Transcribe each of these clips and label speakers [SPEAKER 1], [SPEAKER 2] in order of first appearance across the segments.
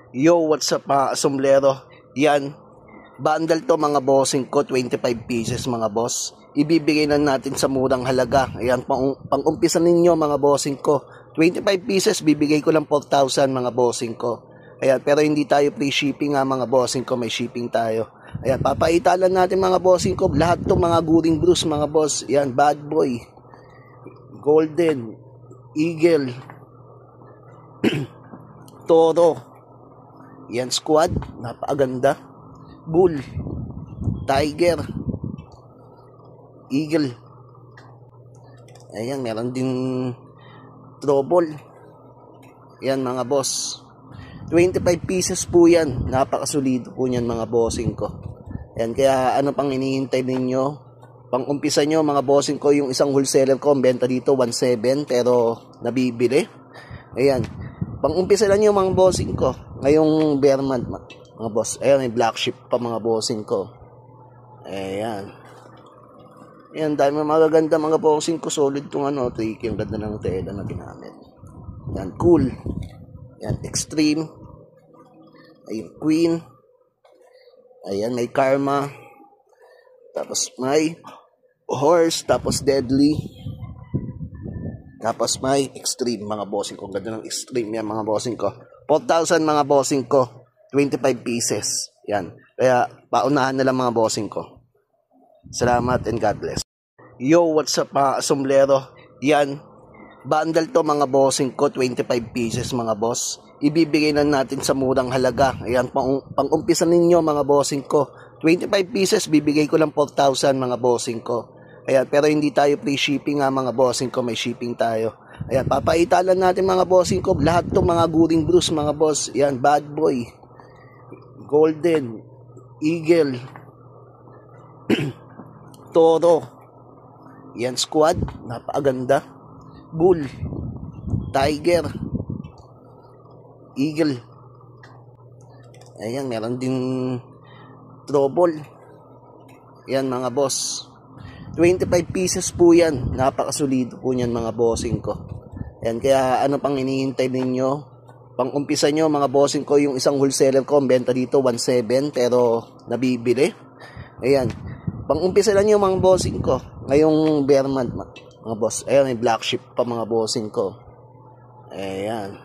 [SPEAKER 1] Yo, what's up mga asomblero? Yan, bundle to mga bossing ko, 25 pieces mga boss. Ibibigay na natin sa murang halaga. Ayan, pang-umpisa ninyo mga bossing ko. 25 pieces, bibigay ko lang 4,000 mga bossing ko. Ayan, pero hindi tayo free shipping mga bossing ko, may shipping tayo. Ayan, papaitalan natin mga bossing ko. Lahat to mga Goring Blues mga boss. Ayan, Bad Boy, Golden, Eagle, Toro. Yan, Squad, napakaganda. Bull, Tiger, Eagle. Ayan, meron din Trouble. Yan mga boss. 25 pieces po yan. Napakasulido po yan mga bossing ko. Ayan, kaya ano pang hinihintay ninyo? Pang umpisa nyo mga bossing ko, yung isang wholesaler ko, benta dito 1.7 pero nabibili. Ayan, pang umpisa lang yung mga bossing ko. Ngayong bear month mga boss. Ayan, may black sheep pa mga bossing ko. Ayan. Ayan, dahil magaganda mga bossing ko. Solid tong tricky. Ang ganda ng tela na ginamit. Ayan, cool. Ayan, extreme. Ayan, queen. Ayan, may karma. Tapos may horse. Tapos deadly. Tapos may extreme mga bossing ko. Ganda ng extreme yan mga bossing ko. 4,000 mga bossing ko. 25 pieces. Yan. Kaya paunahan na lang mga bossing ko. Salamat and God bless. Yo, what's up mga asomblero? Yan. Bundle to mga bossing ko. 25 pieces mga boss. Ibibigay na natin sa murang halaga. Ayan, pang-umpisa ninyo mga bossing ko. 25 pieces, bibigay ko lang 4,000 mga bossing ko. Ayan, pero hindi tayo free shipping mga bossing ko, may shipping tayo. Ayan, papaitalan natin mga bossing ko. Lahat to mga Goring Blues mga boss. Ayan, Bad Boy, Golden, Eagle, Toro. Ayan, Squad, napakaganda. Bull, Tiger, Eagle. Ayan, meron din Trouble. Ayan mga boss. 25 pieces po yan. Napakasulido po yan mga bossing ko. Ayan, kaya ano pang hinihintay ninyo? Pang umpisa nyo mga bossing ko, yung isang wholesaler ko, benta dito 1.7 pero nabibili. Ayan, pang umpisa lang yung mga bossing ko. Ngayong bear month mga boss. Ayan, may black sheep pa mga bossing ko. Ayan.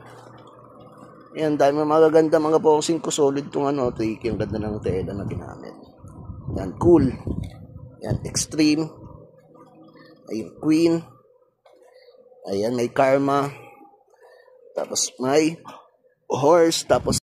[SPEAKER 1] Ayan, dahil magaganda mga bossing ko. Solid tong tricky. Ang ganda ng tela na ginamit. Ayan, cool. Ayan, extreme. Ayan, queen. Ayan, may karma. Tapos may horse. Tapos